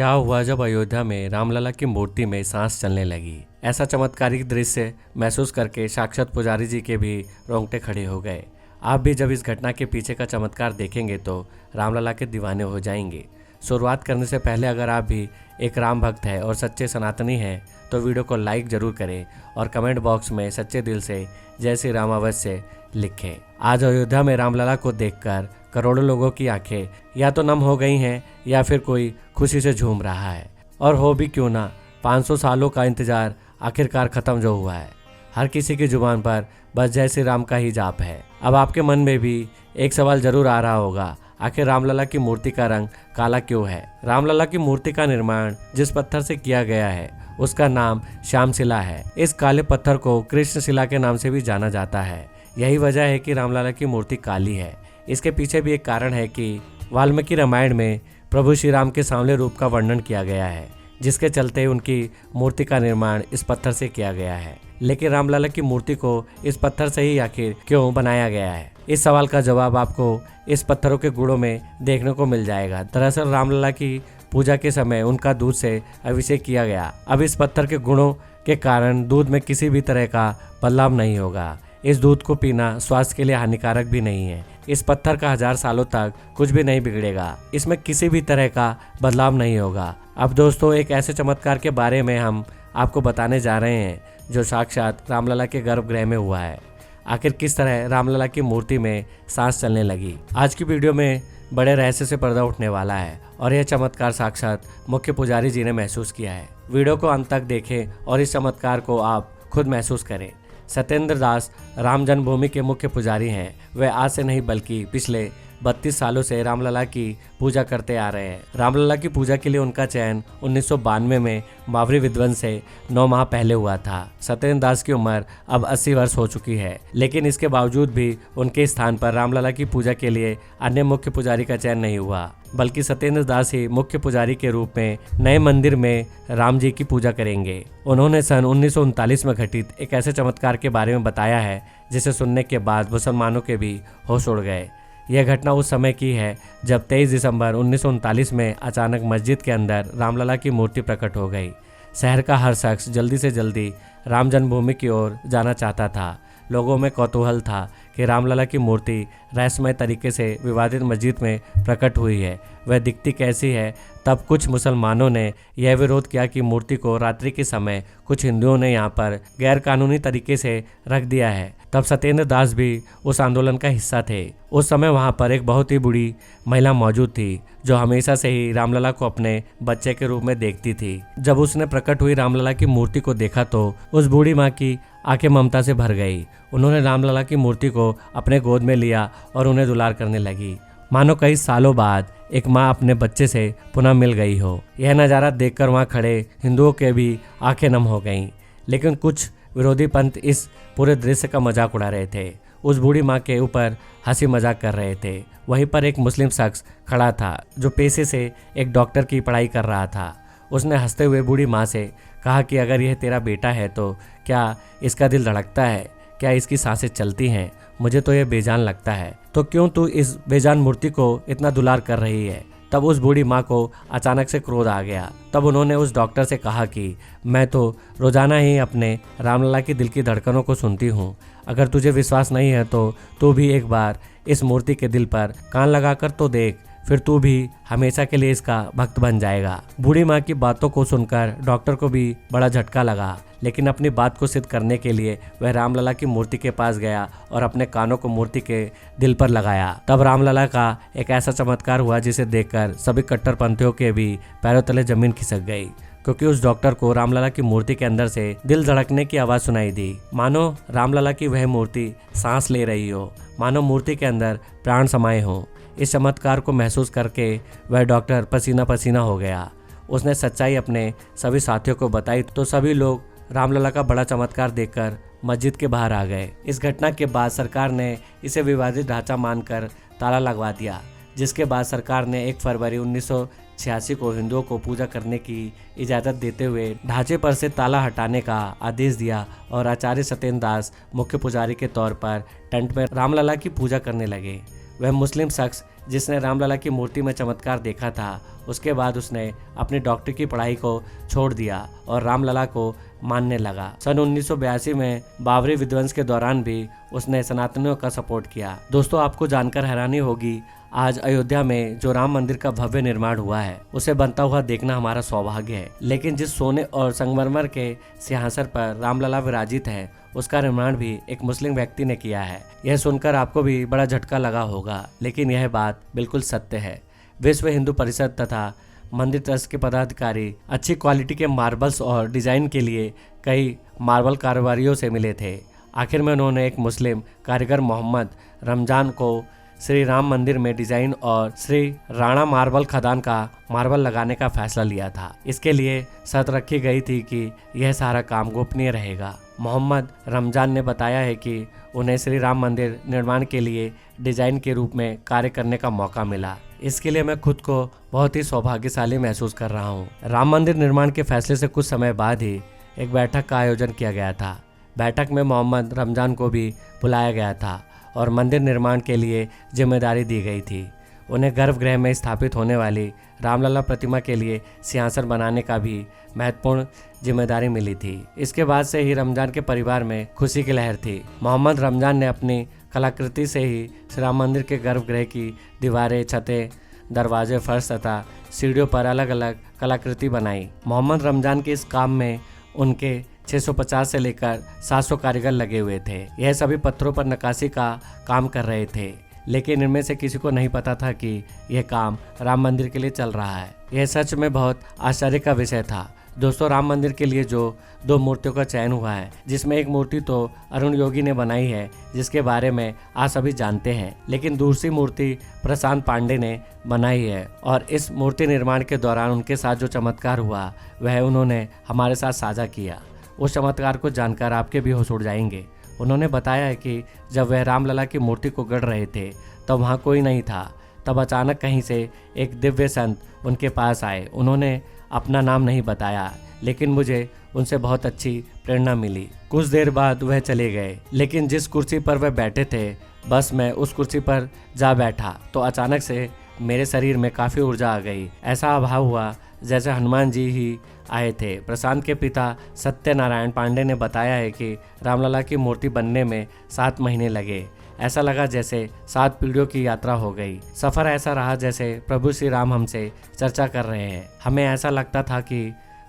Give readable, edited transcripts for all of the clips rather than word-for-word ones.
क्या हुआ जब अयोध्या में रामलला की मूर्ति में सांस चलने लगी। ऐसा चमत्कारिक दृश्य महसूस करके साक्षात पुजारी जी के भी रोंगटे खड़े हो गए। आप भी जब इस घटना के पीछे का चमत्कार देखेंगे तो रामलला के दीवाने हो जाएंगे। शुरुआत करने से पहले अगर आप भी एक राम भक्त है और सच्चे सनातनी हैं तो वीडियो को लाइक जरूर करें और कमेंट बॉक्स में सच्चे दिल से जय श्री राम अवश्य लिखें। आज अयोध्या में रामलला को देखकर करोड़ों लोगों की आंखें या तो नम हो गई हैं या फिर कोई खुशी से झूम रहा है। और हो भी क्यों ना, 500 सालों का इंतजार आखिरकार खत्म जो हुआ है। हर किसी की जुबान पर बस जय श्री राम का ही जाप है। अब आपके मन में भी एक सवाल जरूर आ रहा होगा, आखिर रामलला की मूर्ति का रंग काला क्यों है। रामलला की मूर्ति का निर्माण जिस पत्थर से किया गया है उसका नाम श्यामशिला है। इस काले पत्थर को कृष्णशिला के नाम से भी जाना जाता है। यही वजह है कि रामलला की मूर्ति काली है। इसके पीछे भी एक कारण है कि वाल्मीकि रामायण में प्रभु श्री राम के सांवले रूप का वर्णन किया गया है, जिसके चलते उनकी मूर्ति का निर्माण इस पत्थर से किया गया है। लेकिन रामलला की मूर्ति को इस पत्थर से ही आखिर क्यों बनाया गया है, इस सवाल का जवाब आपको इस पत्थरों के गुणों में देखने को मिल जाएगा। दरअसल रामलला की पूजा के समय उनका दूध से अभिषेक किया गया। अब इस पत्थर के गुणों के कारण दूध में किसी भी तरह का बदलाव नहीं होगा। इस दूध को पीना स्वास्थ्य के लिए हानिकारक भी नहीं है। इस पत्थर का 1000 सालों तक कुछ भी नहीं बिगड़ेगा। इसमें किसी भी तरह का बदलाव नहीं होगा। अब दोस्तों, एक ऐसे चमत्कार के बारे में हम आपको बताने जा रहे हैं जो साक्षात रामलला के गर्भगृह में हुआ है। आखिर किस तरह रामलला की मूर्ति में सांस चलने लगी। आज की वीडियो में बड़े रहस्य से पर्दा उठने वाला है और यह चमत्कार साक्षात मुख्य पुजारी जी ने महसूस किया है। वीडियो को अंत तक देखें और इस चमत्कार को आप खुद महसूस करें। सत्येंद्र दास राम जन्मभूमि के मुख्य पुजारी हैं। वे आज से नहीं बल्कि पिछले 32 सालों से रामलला की पूजा करते आ रहे हैं। रामलला की पूजा के लिए उनका चयन 1992 में बाबरी विध्वंस से 9 माह पहले हुआ था। सत्येंद्र दास की उम्र अब 80 वर्ष हो चुकी है, लेकिन इसके बावजूद भी उनके स्थान पर रामलला की पूजा के लिए अन्य मुख्य पुजारी का चयन नहीं हुआ, बल्कि सत्येंद्र दास ही मुख्य पुजारी के रूप में नए मंदिर में राम जी की पूजा करेंगे। उन्होंने सन 1939 में घटित एक ऐसे चमत्कार के बारे में बताया है जिसे सुनने के बाद मुसलमानों के भी होश उड़ गए। यह घटना उस समय की है जब 23 दिसंबर 1939 में अचानक मस्जिद के अंदर रामलला की मूर्ति प्रकट हो गई। शहर का हर शख्स जल्दी से जल्दी राम जन्मभूमि की ओर जाना चाहता था। लोगों में कौतूहल था कि रामलला की मूर्ति रहस्यमय तरीके से विवादित मस्जिद में प्रकट हुई है, वह दिखती कैसी है। तब कुछ मुसलमानों ने यह विरोध किया कि मूर्ति को रात्रि के समय कुछ हिंदुओं ने यहाँ पर गैर कानूनी तरीके से रख दिया है। तब सत्येंद्र दास भी उस आंदोलन का हिस्सा थे। उस समय वहाँ पर एक बहुत ही बूढ़ी महिला मौजूद थी जो हमेशा से ही रामलला को अपने बच्चे के रूप में देखती थी। जब उसने प्रकट हुई रामलला की मूर्ति को देखा तो उस बूढ़ी माँ की आंखें ममता से भर गई। उन्होंने रामलला की मूर्ति को अपने गोद में लिया और उन्हें दुलार करने लगी, मानो कई सालों बाद एक माँ अपने बच्चे से पुनः मिल गई हो। यह नज़ारा देखकर वहाँ खड़े हिंदुओं के भी आंखें नम हो गईं। लेकिन कुछ विरोधी पंथ इस पूरे दृश्य का मजाक उड़ा रहे थे, उस बूढ़ी माँ के ऊपर हंसी मजाक कर रहे थे। वहीं पर एक मुस्लिम शख्स खड़ा था जो पेशे से एक डॉक्टर की पढ़ाई कर रहा था। उसने हंसते हुए बूढ़ी माँ से कहा कि अगर यह तेरा बेटा है तो क्या इसका दिल धड़कता है, क्या इसकी सांसें चलती हैं? मुझे तो यह बेजान लगता है, तो क्यों तू इस बेजान मूर्ति को इतना दुलार कर रही है। तब उस बूढ़ी माँ को अचानक से क्रोध आ गया। तब उन्होंने उस डॉक्टर से कहा कि मैं तो रोजाना ही अपने रामलला की दिल की धड़कनों को सुनती हूँ। अगर तुझे विश्वास नहीं है तो तू भी एक बार इस मूर्ति के दिल पर कान लगाकर तो देख, फिर तू भी हमेशा के लिए इसका भक्त बन जाएगा। बूढ़ी माँ की बातों को सुनकर डॉक्टर को भी बड़ा झटका लगा, लेकिन अपनी बात को सिद्ध करने के लिए वह रामलला की मूर्ति के पास गया और अपने कानों को मूर्ति के दिल पर लगाया। तब रामलला का एक ऐसा चमत्कार हुआ जिसे देखकर सभी कट्टरपंथियों के भी पैरों तले जमीन खिसक गई, क्योंकि उस डॉक्टर को रामलला की मूर्ति के अंदर से दिल धड़कने की आवाज़ सुनाई दी, मानो रामलला की वह मूर्ति सांस ले रही हो, मानो मूर्ति के अंदर प्राण समाये हों। इस चमत्कार को महसूस करके वह डॉक्टर पसीना पसीना हो गया। उसने सच्चाई अपने सभी साथियों को बताई तो सभी लोग रामलला का बड़ा चमत्कार देखकर मस्जिद के बाहर आ गए। इस घटना के बाद सरकार ने इसे विवादित ढांचा मानकर ताला लगवा दिया, जिसके बाद सरकार ने 1 फरवरी 1986 को हिंदुओं को पूजा करने की इजाज़त देते हुए ढांचे पर से ताला हटाने का आदेश दिया और आचार्य सत्येंद्र दास मुख्य पुजारी के तौर पर टेंट में रामलला की पूजा करने लगे। वह मुस्लिम शख्स जिसने रामलला की मूर्ति में चमत्कार देखा था, उसके बाद उसने अपनी डॉक्टर की पढ़ाई को छोड़ दिया और रामलला को मानने लगा। सन 1982 में बाबरी विध्वंस के दौरान भी उसने सनातनियों का सपोर्ट किया। दोस्तों, आपको जानकर हैरानी होगी, आज अयोध्या में जो राम मंदिर का भव्य निर्माण हुआ है उसे बनता हुआ देखना हमारा सौभाग्य है। लेकिन जिस सोने और संगमरमर के सिंहासन पर रामलला विराजित है, उसका निर्माण भी एक मुस्लिम व्यक्ति ने किया है। यह सुनकर आपको भी बड़ा झटका लगा होगा, लेकिन यह बात बिल्कुल सत्य है। विश्व हिंदू परिषद तथा मंदिर ट्रस्ट के पदाधिकारी अच्छी क्वालिटी के मार्बल्स और डिजाइन के लिए कई मार्बल कारोबारियों से मिले थे। आखिर में उन्होंने एक मुस्लिम कारीगर मोहम्मद रमजान को श्री राम मंदिर में डिजाइन और श्री राणा मार्बल खदान का मार्बल लगाने का फैसला लिया था। इसके लिए शर्त रखी गई थी कि यह सारा काम गोपनीय रहेगा। मोहम्मद रमजान ने बताया है कि उन्हें श्री राम मंदिर निर्माण के लिए डिजाइन के रूप में कार्य करने का मौका मिला। इसके लिए मैं खुद को बहुत ही सौभाग्यशाली महसूस कर रहा हूँ। राम मंदिर निर्माण के फैसले से कुछ समय बाद ही एक बैठक का आयोजन किया गया था। बैठक में मोहम्मद रमजान को भी बुलाया गया था और मंदिर निर्माण के लिए जिम्मेदारी दी गई थी। उन्हें गर्भगृह में स्थापित होने वाली रामलला प्रतिमा के लिए सिंहासन बनाने का भी महत्वपूर्ण जिम्मेदारी मिली थी। इसके बाद से ही रमजान के परिवार में खुशी की लहर थी। मोहम्मद रमजान ने अपनी कलाकृति से ही श्री राम मंदिर के गर्भगृह की दीवारें, छतें, दरवाजे, फर्श तथा सीढ़ियों पर अलग अलग कलाकृति बनाई। मोहम्मद रमजान के इस काम में उनके 650 से लेकर 700 कारीगर लगे हुए थे। यह सभी पत्थरों पर नक्काशी का काम कर रहे थे, लेकिन इनमें से किसी को नहीं पता था कि यह काम राम मंदिर के लिए चल रहा है। यह सच में बहुत आश्चर्य का विषय था। दोस्तों, राम मंदिर के लिए जो 2 मूर्तियों का चयन हुआ है, जिसमें एक मूर्ति तो अरुण योगी ने बनाई है, जिसके बारे में आप सभी जानते हैं, लेकिन दूसरी मूर्ति प्रशांत पांडे ने बनाई है। और इस मूर्ति निर्माण के दौरान उनके साथ जो चमत्कार हुआ वह उन्होंने हमारे साथ साझा किया। उस चमत्कार को जानकर आपके भी होश उड़ जाएंगे। उन्होंने बताया है कि जब वह रामलला की मूर्ति को गढ़ रहे थे तब वहाँ कोई नहीं था। तब अचानक कहीं से एक दिव्य संत उनके पास आए। उन्होंने अपना नाम नहीं बताया, लेकिन मुझे उनसे बहुत अच्छी प्रेरणा मिली। कुछ देर बाद वह चले गए, लेकिन जिस कुर्सी पर वह बैठे थे, बस मैं उस कुर्सी पर जा बैठा तो अचानक से मेरे शरीर में काफ़ी ऊर्जा आ गई। ऐसा अभाव हुआ जैसे हनुमान जी ही आए थे। प्रशांत के पिता सत्यनारायण पांडे ने बताया है कि रामलला की मूर्ति बनने में 7 महीने लगे। ऐसा लगा जैसे 7 पीढ़ियों की यात्रा हो गई। सफ़र ऐसा रहा जैसे प्रभु श्री राम हमसे चर्चा कर रहे हैं। हमें ऐसा लगता था कि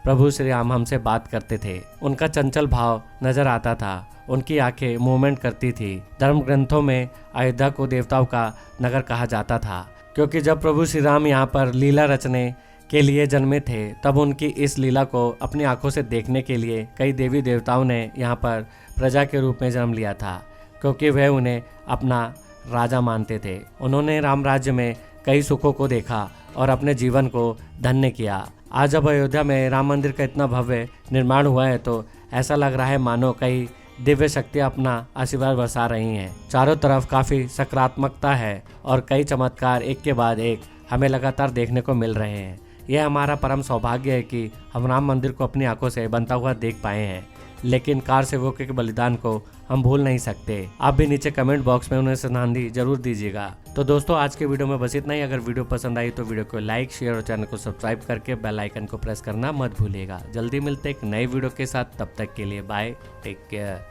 प्रभु श्री राम हमसे बात करते थे। उनका चंचल भाव नजर आता था। उनकी आंखें मूवमेंट करती थी। धर्म ग्रंथों में अयोध्या को देवताओं का नगर कहा जाता था, क्योंकि जब प्रभु श्री राम यहाँ पर लीला रचने के लिए जन्मे थे, तब उनकी इस लीला को अपनी आंखों से देखने के लिए कई देवी देवताओं ने यहाँ पर प्रजा के रूप में जन्म लिया था, क्योंकि वह उन्हें अपना राजा मानते थे। उन्होंने राम राज्य में कई सुखों को देखा और अपने जीवन को धन्य किया। आज जब अयोध्या में राम मंदिर का इतना भव्य निर्माण हुआ है तो ऐसा लग रहा है मानो कई दिव्य शक्तियाँ अपना आशीर्वाद बरसा रही हैं। चारों तरफ काफ़ी सकारात्मकता है और कई चमत्कार एक के बाद एक हमें लगातार देखने को मिल रहे हैं। यह हमारा परम सौभाग्य है कि हम राम मंदिर को अपनी आंखों से बनता हुआ देख पाए हैं, लेकिन कार सेवकों के बलिदान को हम भूल नहीं सकते। आप भी नीचे कमेंट बॉक्स में उन्हें श्रद्धांजलि जरूर दीजिएगा। तो दोस्तों, आज के वीडियो में बस इतना ही। अगर वीडियो पसंद आई तो वीडियो को लाइक, शेयर और चैनल को सब्सक्राइब करके बेल आइकन को प्रेस करना मत भूलिएगा। जल्दी मिलते एक नई वीडियो के साथ, तब तक के लिए बाय, टेक केयर।